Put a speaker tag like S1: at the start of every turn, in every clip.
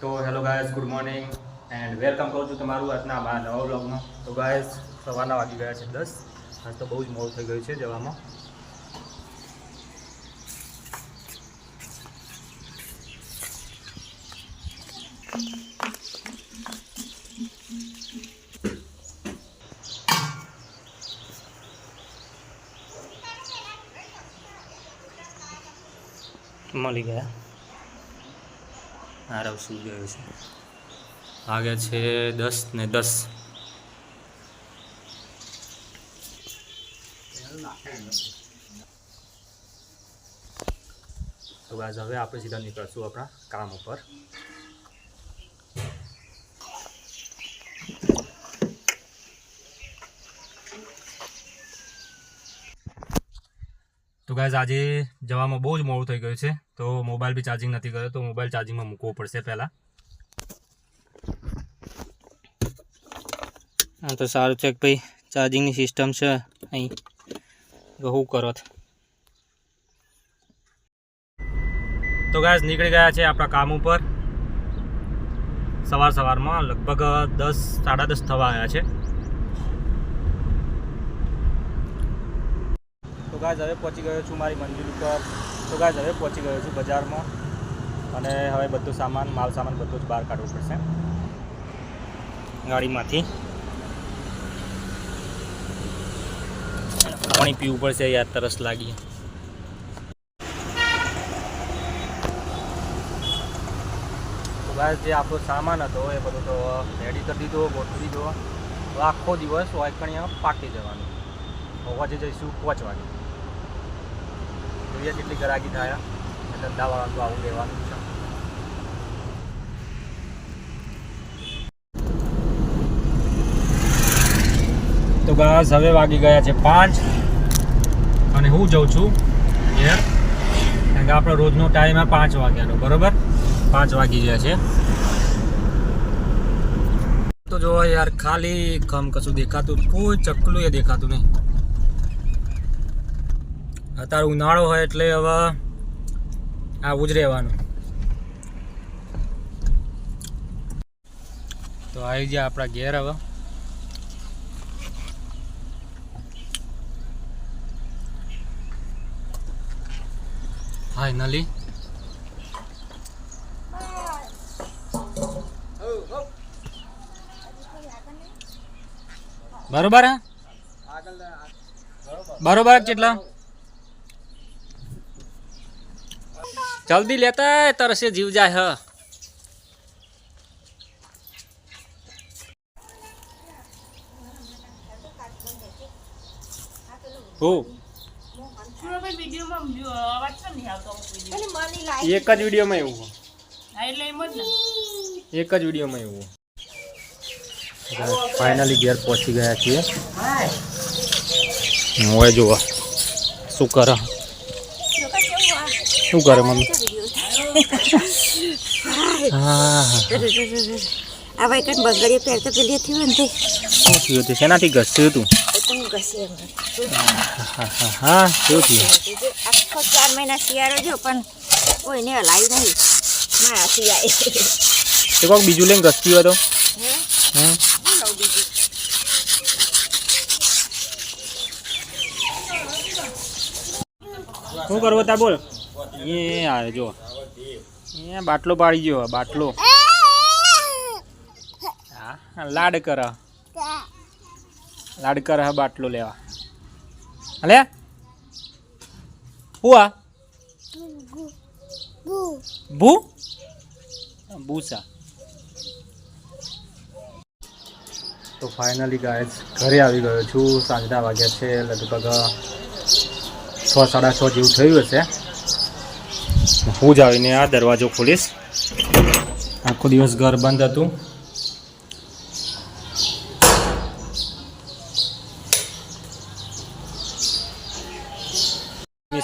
S1: તો hello guys, good morning and welcome કરું છું તમારું આજના મારા નવા વ્લોગમાં. તો ગાઈસ, સવારના વાગી ગયા છે 10. આજ તો બહુ જ મોડું થઈ ગયું છે જવામાં. મળી ગયા. આરવ સુઈ ગયો છે. વાગ્યા છે 10:10. તો ગાઈસ, હવે આપણે સીધા નીકળશું આપણા કામ ઉપર. તો ગાઈસ, આજે જવામાં બહુ જ મોડું થઈ ગયું છે, તો મોબાઈલ બી ચાર્જિંગ નથી કર્યો, તો મોબાઈલ ચાર્જિંગમાં મૂકવો પડશે પહેલાં. હા, તો સારું છે કે ભાઈ ચાર્જિંગની સિસ્ટમ છે અહીં. શું કરો? તો ગાઈસ, નીકળી ગયા છે આપણા કામ ઉપર સવારમાં. લગભગ 10 સાડા 10 થવા આવ્યા છે. તો ગાઈસ, હવે પહોંચી ગયો છું મારી મંજિલ ઉપર. તો ગાઈસ, હવે પહોંચી ગયો છું બજારમાં, અને હવે બધો માલ સામાન બધો જ બહાર કાઢવો પડશે ગાડીમાંથી. પાણી પીવું પડશે, યાર તરસ લાગી. તો ગાઈસ, જે આપણો સામાન હતો એ બધો તો રેડી કરી દીધો, ગોઠવી દીધો. તો આખો દિવસ વાયકણીયા પાકી જવાનું. હોવાજે જઈશું 5 વાગે. જોઈએ કેટલી ગરાગી થાય. ધંધાવાળા તો આવું લેવાનું છે. તો બસ હવે વાગી ગયા છે 5, અને હું જઉં છું ઘેર, કારણ કે આપણો રોજનો ટાઈમ 5 વાગ્યાનો, બરોબર. 5 વાગી ગયા છે. તો જો યાર, ખાલી કશું દેખાતું, કોઈ ચકલું એ દેખાતું નહીં. અત્યારે ઉનાળો હોય એટલે હવે આવું જ રહેવાનું. તો આવી જાય આપણા ઘેર હવે. ફાઇનલી બરોબર હે, બરોબર કેટલા જલ્દી લેતા તરસે જીવ જાય. હ એક જ વિડીયોમાં એવું, એક જ વિડીયોમાં એવું. ફાઇનલી ઘેર પહોંચી ગયા છીએ. હવે જુઓ શું કરે મમ્મી. હા,
S2: આ ભાઈ કઈ બગડીએ પહેરતા પેલી થયું ને શું
S1: થયું હતું? શેનાથી ઘસ્યું હતું? હા, શું થયું?
S2: આખો 4 મહિના શિયાળો જો, પણ કોઈને હલાવી નહીં. મારા શિયાળે
S1: તો કોઈક બીજું લઈને ઘસતી હોય તો શું કરવો તા બોલ. એ આવે જો, એ બાટલો પાડી ગયો. બાટલો લાડ કર બાટલો લેવા. હલે હુઆ ભૂસા. તો ફાઇનલી ગાઈસ, ઘરે આવી ગયો છું. સાંજના વાગ્યા છે લગભગ 6 સાડા 6 જેવું થયું હશે. હું જ આવીને આ દરવાજો ખોલીશ. આખો દિવસ ઘર બંધ હતું.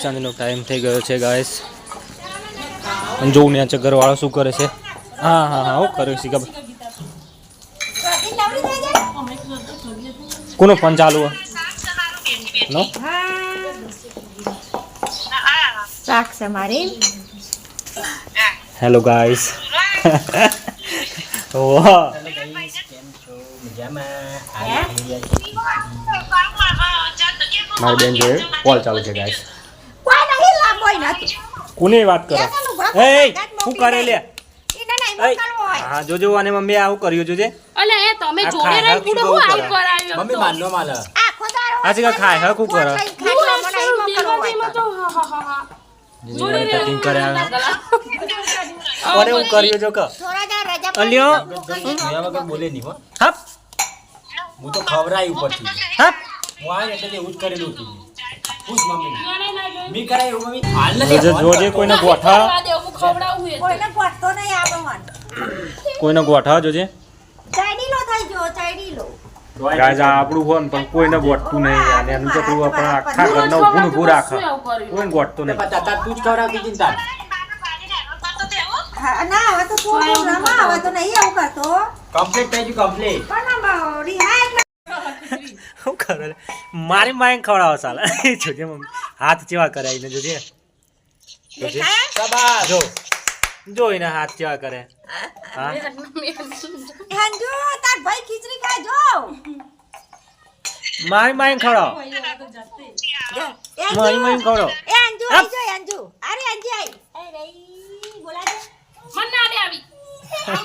S1: સાંજનો ટાઈમ થઈ ગયો છે ગાઈસ. જોઉં ને છે ઘરવાળો શું કરે છે. હા હું કરે છે ખબર. કોનો ફોન ચાલુ નો
S2: શાક છે મારી.
S1: Hello guys. તો મારી બેન જોડે કોલ ચાલુ છે ગાઈસ.
S2: કોઈ નહીં લાંબોય નથી
S1: કોની વાત કરો? એ શું કરે લે?
S2: ઈને નહીં મોકલવો હોય.
S1: હા જોજો અને મમ્મી આવું કર્યું જોજે.
S3: અલે એ તમે જોડે રહી ગુડો હું આવું કરાવ્યો
S4: મમ્મી માનનો માલ
S2: આખો દાડો
S1: આજે કા ખાય હે કુ કરે?
S2: ખાટલો મને નહીં મોકલવો હોય તો.
S1: જોડે ટિંગ કરે આવે. ઓરે હું કર્યું જો ક
S2: થોડા દાડા રજા
S1: અલ્યો
S4: જોયા વગર બોલે નહીં હો.
S1: હપ
S4: હું તો ખવરાય ઉપરથી
S1: હપ
S4: હું આવે એટલે એવું જ કરેલું હતું. પૂછ મમ્મી મી કરાય એવું મમ્મી હાલ
S1: જોજે જોજે કોઈને ગોઠા
S2: કોઈને પટતો નહીં આ બહન.
S1: કોઈને ગોઠા જોજે.
S2: ચાઈડીલો થઈ ગયો ચાઈડીલો.
S1: ગાઈસ આ આપણું ફોન પણ કોઈને ગોઠતું નહીં અને એનું તો પેલું આપણે આખા ઘરનો ઊભું ઊભું રાખે કોઈ ગોઠતું નહીં.
S4: તાતા તું જ ખવરાવતી ચિંતા
S2: હા, ના હવે તો થોડું રમા હવે તો નહીં આવું કરતો.
S4: કમ્પ્લીટ થઈ ગયું કમ્પ્લીટ.
S2: પણ આમ રિહાય એટલે
S1: શું કરે લે? મારી માય ખવડાવો સાલા. જોજે મમ્મી હાથ ચેવા કરાય ને જોજે. જોજે
S4: શાબાશ
S1: જો જોઈને હાથ ચેવા કરે. હા
S2: હેંજુ તાર ભાઈ ખીચડી ખાય જો.
S1: મારી માય ખવડાવો. મારી માય ખવડાવો.
S2: એ અંજુ આઈ જો અંજુ. અરે અંજુ આઈ. એ રહી બોલા દે.
S3: મન ના દે આવી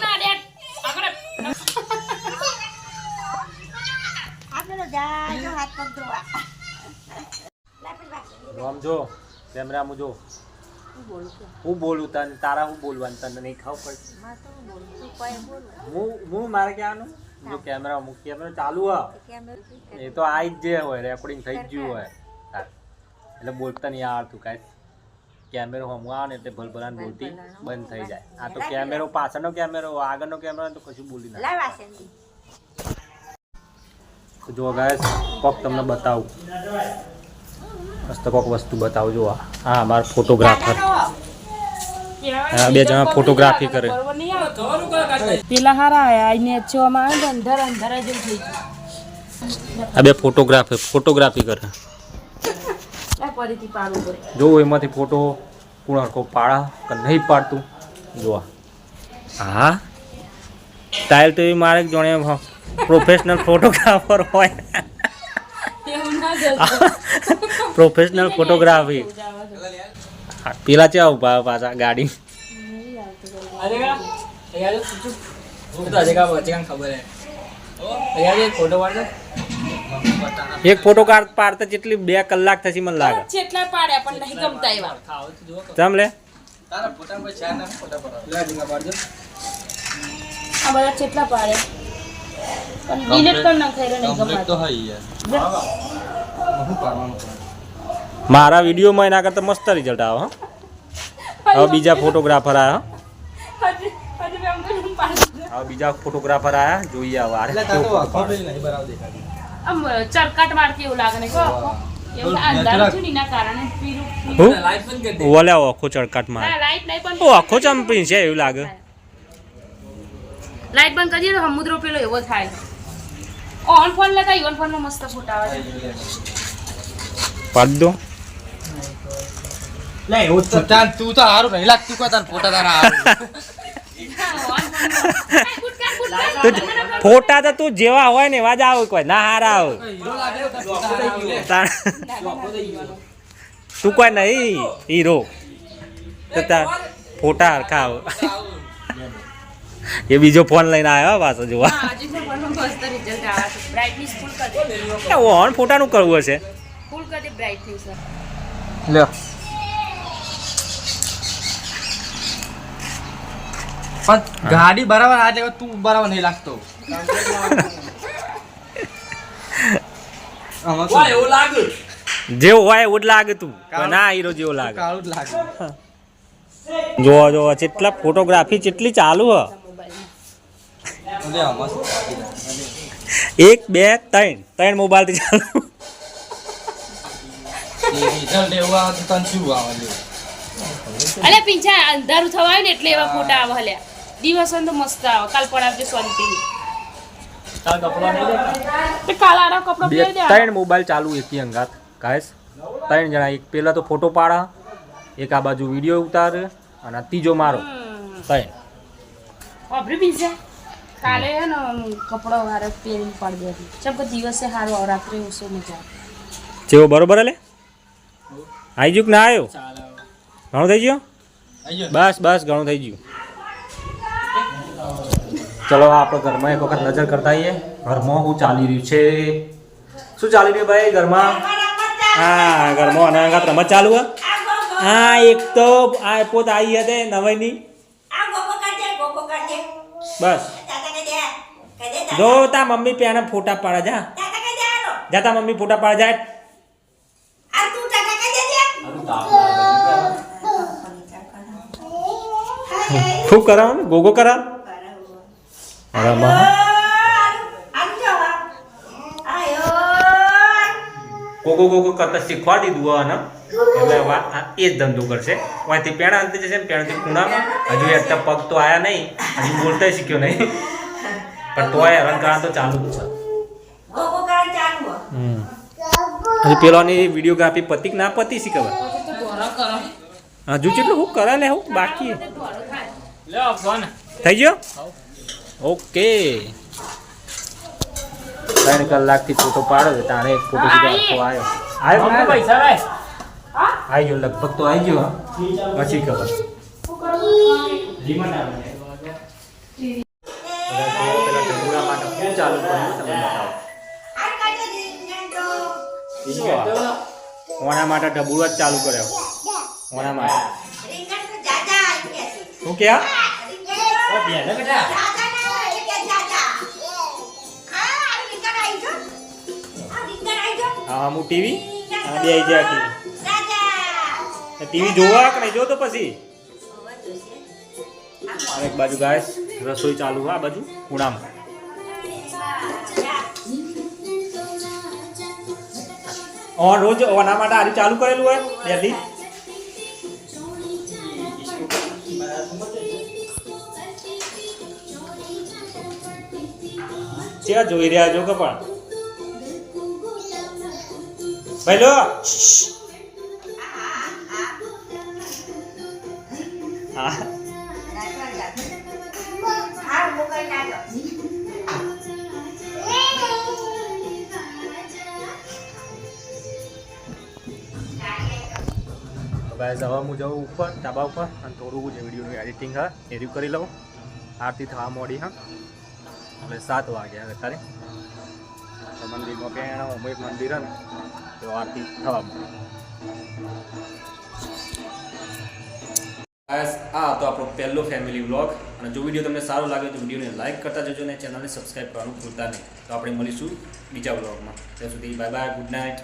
S3: ના દે આગળ
S2: આપણે જા જો હાથ પગ ધોવા.
S1: આમ જો કેમેરામાં જો હું બોલું તને તારા હું બોલવાનું તને નહીં ખાવ પડશે. હું મારે કહેવાનું જો કેમેરા મૂક કેમેરા ચાલુ હોય એ તો આવી જ જે હોય રેકોર્ડિંગ થઈ જ ગયું હોય તાર. એટલે બોલતા નહીં આવડતું કાંઈ. કેમેરો હમું આવે ને એટલે ભલભલાને બોલતી બંધ થઈ જાય. આ તો કેમેરો પાછળનો કેમેરો આગળનો કેમેરો તો કશું બોલી ના.
S2: લાવ આસેન્દી.
S1: તો જો ગાઈસ કોક તમને બતાવું મસ્ત કોક વસ્તુ બતાવું જો હા મારો ફોટોગ્રાફર બે જણા ફોટોગ્રાફી કરે.
S3: પેલા હારા આયા આઈને અચ્છોમાં આવે ને અંધારા અંધારા જેવું થઈ ગયું
S1: આ બે ફોટોગ્રાફી કરે.
S3: આ ફરીથી પાડવું પડે
S1: જો એમાંથી ફોટો કોણ હરખો પાડા કે નહીં પાડતું જોવા. હા સ્ટાઇલ તો એ મારે જોણે પ્રોફેશનલ ફોટોગ્રાફર હોય. પ્રોફેશનલ ફોટોગ્રાફી પેલા ચા ઉભા પાછા ગાડી.
S4: અરે યાર હું તો આજે કા ખબર હે યાર એક ફોટો પાડ દે.
S1: એક ફોટો પાડતા જેટલી 2 કલાક થશે મને લાગે.
S3: જેટલા પાડ્યા પણ નહીં ગમતા એવા
S1: ચમ લે
S4: તારા ફોટા પર ચાર ના ફોટા પર લે જીગા પાડ દે.
S3: આ બધા જેટલા પાડ્યા પણ ડિલીટ કર નાખે રે નહીં ગમતા
S4: તો હઈ યાર હું પાડવાનું
S1: મારા વિડીયોમાં એના કરતાં મસ્ત રિઝલ્ટ આવે. હવે બીજા ફોટોગ્રાફર આવ્યા. હવે બીજા ફોટોગ્રાફર આવ્યા જોઈએ હવે
S4: એટલે તાતો આખો નહીં બરાબર દેખાતી.
S3: આમ ચરકાટ મારતી એવું લાગે ને કો એવું અંધારું થયું ને એના કારણે પીરું
S1: હું
S4: લાઈટ બંધ કરી દે.
S1: ઓલે આખો ચડકાટ મારે
S3: લાઈટ નહીં પણ
S1: ઓ આખો ચંપી છે એવું લાગે.
S3: લાઈટ બંધ કરી દે તો સમુદ્ર પેલો એવો થાય. ઓન ફોન લેતા ઈવન ફોનમાં મસ્ત ફોટા આવે છે.
S1: પાડ દો
S4: લે એવું તો તું તો હારું નહીં લાગતું કોઈ તાર ફોટા તારા આવે.
S1: ફોટા તો તું જેવા હોય ને એવા જ આવે કોઈ ના હારા આવે.
S4: હીરો લાગે તો ફોટા આવે.
S1: તું કોઈ નહીં હીરો તો તાર ફોટા હરખા આવે. એ બીજો ફોન લઈને આવ્યો પાછો જોવા.
S3: હા હજી તો ફોનમાં મસ્ત રિઝલ્ટ આવે છે. બ્રાઇટનેસ ફૂલ કરી દે.
S1: ઓન ફોટાનું કરવું હશે.
S3: ફૂલ કરી દે બ્રાઇટનેસ.
S1: લ્યો
S4: પણ ગાડી બરાબર આ જગ્યા તું બરાબર નહીં લાગતો. એવું લાગે
S1: જેવું હોય એવું જ લાગે તું પણ ના હીરો જેવો લાગે.
S4: કાળું જ લાગે.
S1: જોવા જોવા જેટલા ફોટોગ્રાફી જેટલી ચાલુ હ.
S4: અરે આ મસ્ત.
S1: 1 2 3 મોબાઈલથી ચાલુ.
S4: રિઝલ્ટ એવું આવે તો તને શું આવે લે.
S3: અલે પિંચા અંધારું થવાય ને એટલે એવા ફોટા આવે હલ્યા. દિવસ તો મસ્ત આવે. કાલ પડાવજે શાંતિ.
S4: તાર કપડા નહીં લે.
S3: તે કાલ આરા કપડા પહેરી દે.
S1: 3 મોબાઈલ ચાલુ એકી અંગાત ગાઈસ 3 જણા. એક પેલા તો ફોટો પાડા, એક આ બાજુ વિડીયો ઉતારે અને આ ત્રીજો મારો. 3
S3: અભરી પિંચા કાલે હે ને કપડો વારે પહેરીને પાડી દે ચમ કે દિવસે સારું આવે રાત્રે ઓછો મજા આવે
S1: જેવો બરોબર હલે આવી ગયું કે ના આવ્યો
S4: ચાલે
S1: ઘણું થઈ ગયું
S4: આઈ ગયો
S1: બસ બસ ઘણું થઈ ગયું ચલો આપણે ઘરમાં એક વખત નજર કરતા આવીએ ઘરમાં શું ચાલી રહ્યું છે શું ચાલી રહ્યું ભાઈ ઘરમાં હા ઘરમાં અનાંગાત રમત ચાલુ હે હા એક તો આ પોત આવી હતી નવાઈની બસ જો તા મમ્મી પેને ફોટા પાડે જા જા તા મમ્મી ફોટા પાડે જાય ખૂબ કરાવો ને ગોગો કરાવ અરે માં ગોગો ગોગો કરતા શીખવાડી દીધું આને એટલે હવે આ એ જ ધંધો કરશે અહીંથી પેણા અંતે જશે ને પેણાથી ખૂણામાં હજુ એટલા પગ તો આયા નહીં હજુ બોલતા શીખ્યો નહીં પણ તોય હેરાન તો ચાલુ જ છે હજુ પેલાની વિડીયોગ્રાફી પતિક ના પતી શી ખબર હજુ કેટલું હું કરે ને હું બાકી
S4: લે ફોન
S1: થઈ ગયો ઓકે 3 કલાકથી ફોટો પાડ્યો છે તાણે એક ફોટો સીધો આવ્યો
S4: મમ્મી પૈસા લાય
S1: આવી ગયો લગભગ તો આવી ગયો પછી ખબર પેલા ઢબુડા માટે શું ચાલુ કર્યું તમે બતાવો ઓના માટે ઢબુડો જ ચાલુ કર્યો ઓના માટે શું ક્યાં હા હું ટીવી હા બે આવી જાય ટીવી જોવા કે નહીં જો તો પછી એક બાજુ ગાય રસોઈ ચાલુ આ બાજુ ખૂણામાં રોજ ઓના માટે આરી ચાલુ કરેલું હોય ડેલી ચેવા જોઈ રહ્યા છો કે પણ ભાઈ લો હા ગાઈસ હવે હું જાઉં ઉપર ધાબા ઉપર અને થોડું જે વિડીયોનું એડિટિંગ હા એ રહ્યું કરી લઉં આરતી થવા મોડી હા એટલે 7 વાગ્યા અત્યારે મંદિરમાં પેણ એક મંદિર હે ને તો આરતી થવા મોડી ગાઈસ આ તો આપણો પહેલો ફેમિલી વ્લોગ અને જો વિડીયો તમને સારો લાગે તો વિડીયોને લાઈક કરતા જજો અને ચેનલને સબસ્ક્રાઈબ કરવાનું ભૂલતા નહીં તો આપણે મળીશું બીજા વ્લોગમાં ત્યાં સુધી બાય બાય ગુડ નાઇટ